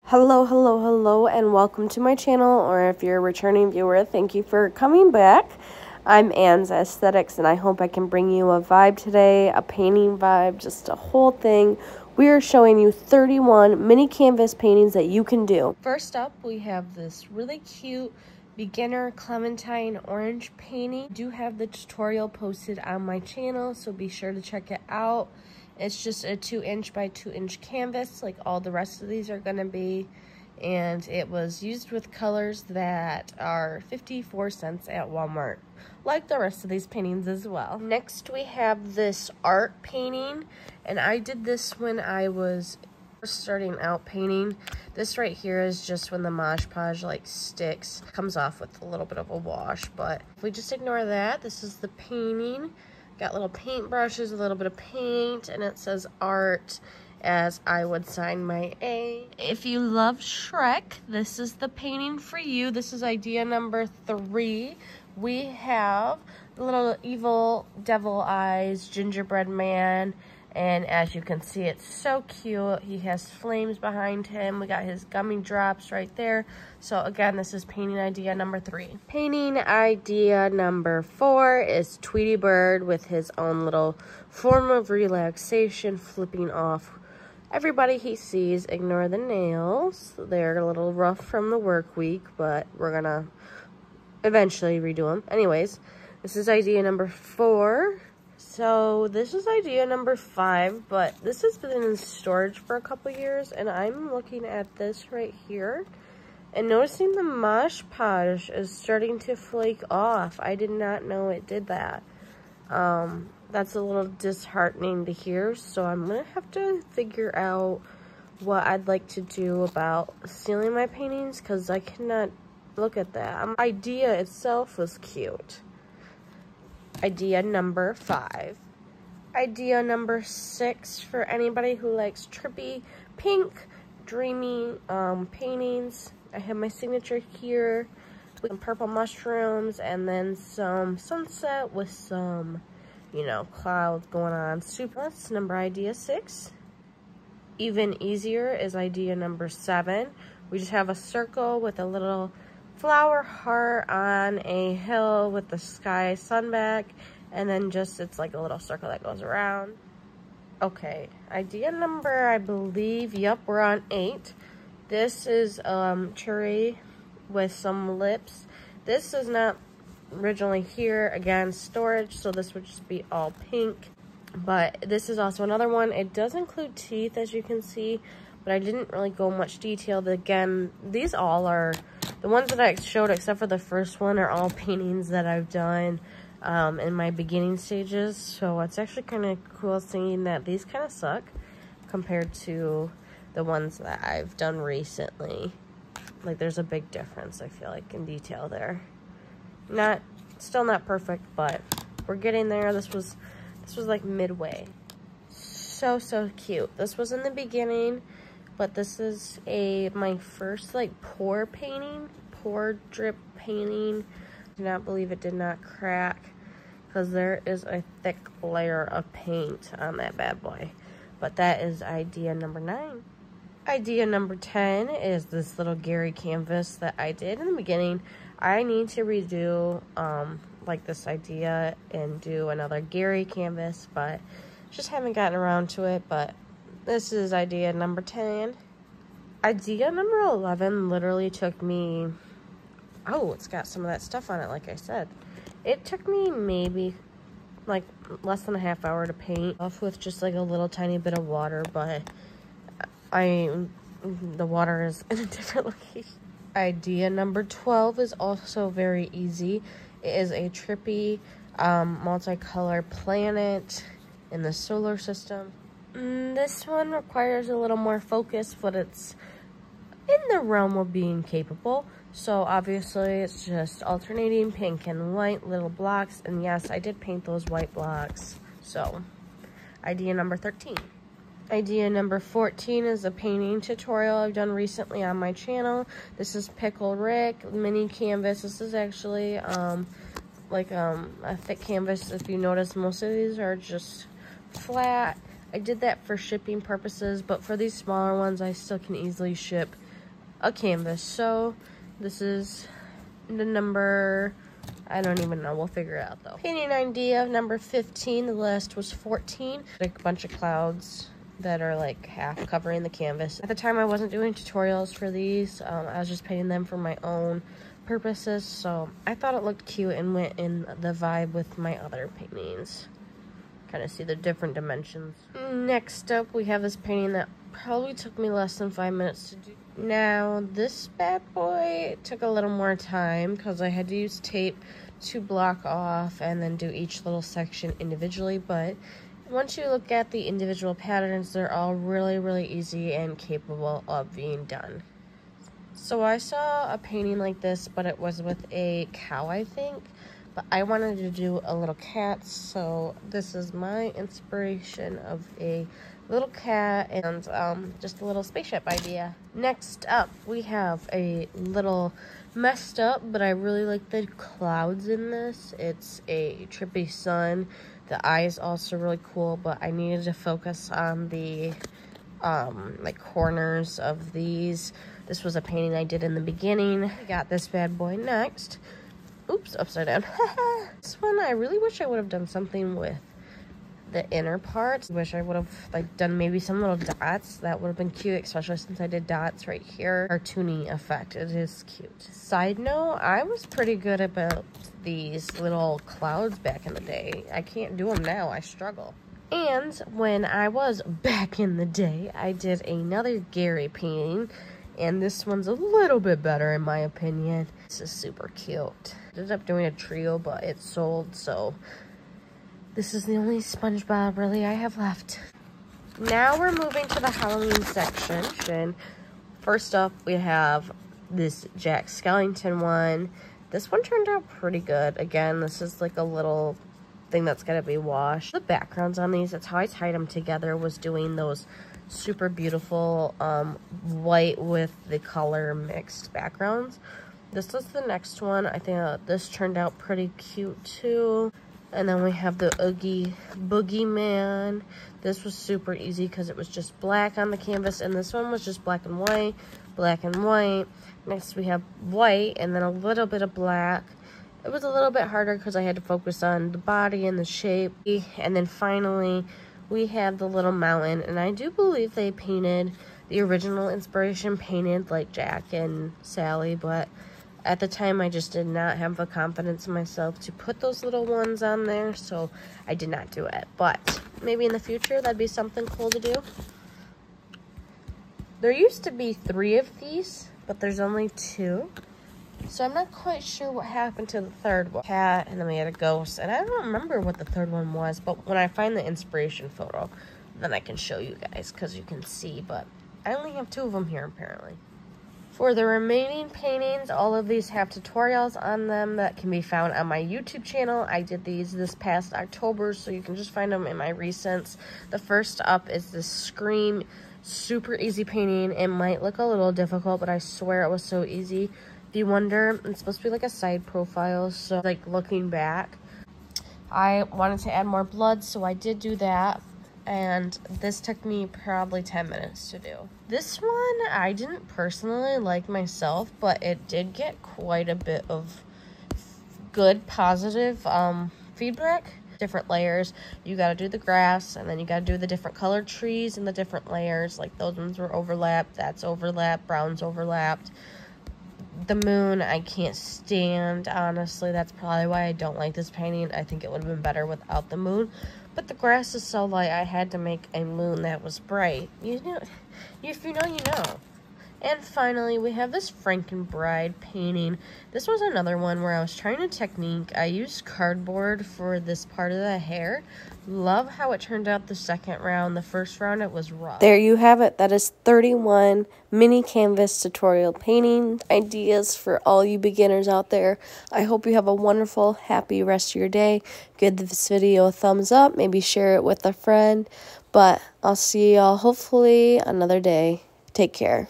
Hello, hello, hello, and welcome to my channel, or if you're a returning viewer, thank you for coming back. I'm Anne's Aesthetics, and I hope I can bring you a vibe today, a painting vibe, just a whole thing. We are showing you 31 mini canvas paintings that you can do. First up, we have this really cute beginner clementine orange painting. I do have the tutorial posted on my channel, so be sure to check it out. It's just a 2" by 2" canvas, like all the rest of these are gonna be. And it was used with colors that are 54 cents at Walmart, like the rest of these paintings as well. Next, we have this art painting, and I did this when I was starting out painting. This right here is just when the Mod Podge like sticks, comes off with a little bit of a wash, but if we just ignore that, this is the painting. Got little paint brushes, a little bit of paint, and it says art, as I would sign my A. If you love Shrek, this is the painting for you. This is idea number 3. We have the little evil devil eyes gingerbread man, and as you can see, it's so cute. He has flames behind him. We got his gummy drops right there. So again, this is painting idea number 3. Painting idea number 4 is Tweety Bird with his own little form of relaxation, flipping off everybody he sees. Ignore the nails. They're a little rough from the work week, but we're gonna eventually redo them. Anyways, this is idea number 4. So this is idea number 5, but this has been in storage for a couple years, and I'm looking at this right here and noticing the Mod Podge is starting to flake off. I did not know it did that. That's a little disheartening to hear, so I'm gonna have to figure out what I'd like to do about sealing my paintings, because I cannot look at that. Idea itself was cute. Idea number 5. Idea number 6 for anybody who likes trippy, pink, dreamy paintings. I have my signature here with some purple mushrooms and then some sunset with some, you know, clouds going on. Super. That's idea 6. Even easier is idea number 7. We just have a circle with a little flower heart on a hill with the sky sun back, and then just it's like a little circle that goes around. Okay, idea number, I believe, yep, we're on 8. This is cherry with some lips. This is not originally here, again, storage, so this would just be all pink. But this is also another one. It does include teeth, as you can see, but I didn't really go much detail. Again, these all are the ones that I showed, except for the first one, are all paintings that I've done in my beginning stages. So it's actually kind of cool seeing that these kind of suck compared to the ones that I've done recently. Like, there's a big difference, I feel like, in detail there. Still not perfect, but we're getting there. This was like midway. So cute. This was in the beginning, but this is my first like pour drip painting. I do not believe it did not crack, because there is a thick layer of paint on that bad boy. But that is idea number 9. Idea number 10 is this little Gary canvas that I did in the beginning. I need to redo like this idea and do another Gary canvas, but just haven't gotten around to it. But this is idea number 10. Idea number 11 literally took me, oh, it's got some of that stuff on it, like I said. It took me maybe like less than a half hour to paint off with just like a little tiny bit of water, but the water is in a different location. Idea number 12 is also very easy. It is a trippy multicolor planet in the solar system. This one requires a little more focus, but it's in the realm of being capable. So obviously it's just alternating pink and white little blocks, and yes, I did paint those white blocks. So idea number 13. Idea number 14 is a painting tutorial I've done recently on my channel. This is Pickle Rick mini canvas. This is actually a thick canvas. If you notice, most of these are just flat. I did that for shipping purposes, but for these smaller ones, I still can easily ship a canvas. So this is the number, I don't even know, we'll figure it out though. Painting idea number 15, the last was 14. Like a bunch of clouds that are like half covering the canvas. At the time I wasn't doing tutorials for these, I was just painting them for my own purposes, so I thought it looked cute and went in the vibe with my other paintings. Kind of see the different dimensions. Next up, we have this painting that probably took me less than 5 minutes to do. Now, this bad boy took a little more time because I had to use tape to block off and then do each little section individually, but once you look at the individual patterns, they're all really easy and capable of being done. So I saw a painting like this, but it was with a cow, I think. But I wanted to do a little cat, so this is my inspiration of a little cat and just a little spaceship idea. Next up, we have a little messed up, but I really like the clouds in this. It's a trippy sun. The eye is also really cool, but I needed to focus on the like corners of these. This was a painting I did in the beginning. I got this bad boy next. Oops, upside down. This one, I really wish I would have done something with the inner parts. Wish I would have like done maybe some little dots. That would have been cute, especially since I did dots right here. Cartoony effect, it is cute. Side note, I was pretty good about these little clouds back in the day. I can't do them now, I struggle. And when I was back in the day, I did another Gary painting, and this one's a little bit better in my opinion. This is super cute. Ended up doing a trio, but it sold, so this is the only SpongeBob really I have left. Now we're moving to the Halloween section. First up, we have this Jack Skellington one. This one turned out pretty good. Again, this is like a little thing that's gonna be washed. The backgrounds on these, that's how I tied them together, was doing those super beautiful white with the color mixed backgrounds. This is the next one. I think this turned out pretty cute too. And then we have the Oogie Boogie Man. This was super easy because it was just black on the canvas, and this one was just black and white, black and white. Next we have white and then a little bit of black. It was a little bit harder because I had to focus on the body and the shape. And then finally we have the little mountain, and I do believe they painted the original inspiration painted like Jack and Sally, but at the time I just did not have the confidence in myself to put those little ones on there, so I did not do it. But maybe in the future that'd be something cool to do. There used to be 3 of these, but there's only 2. So I'm not quite sure what happened to the third one. Cat, and then we had a ghost, and I don't remember what the third one was, but when I find the inspiration photo, then I can show you guys, because you can see, but I only have 2 of them here apparently. For the remaining paintings, all of these have tutorials on them that can be found on my YouTube channel. I did these this past October, so you can just find them in my recents. The first up is this Scream, super easy painting. It might look a little difficult, but I swear it was so easy. If you wonder, it's supposed to be like a side profile, so like looking back. I wanted to add more blood, so I did do that. And this took me probably 10 minutes to do. This one, I didn't personally like myself, but it did get quite a bit of good, positive feedback. Different layers. You gotta do the grass, and then you gotta do the different colored trees and the different layers. Like those ones were overlapped, that's overlapped, brown's overlapped. The moon, I can't stand, honestly. That's probably why I don't like this painting. I think it would have been better without the moon. But the grass is so light, I had to make a moon that was bright. You know, if you know, you know. And finally, we have this Frankenbride painting. This was another one where I was trying a technique. I used cardboard for this part of the hair. Love how it turned out the second round. The first round, it was rough. There you have it. That is 31 mini canvas tutorial painting ideas for all you beginners out there. I hope you have a wonderful, happy rest of your day. Give this video a thumbs up. Maybe share it with a friend. But I'll see y'all hopefully another day. Take care.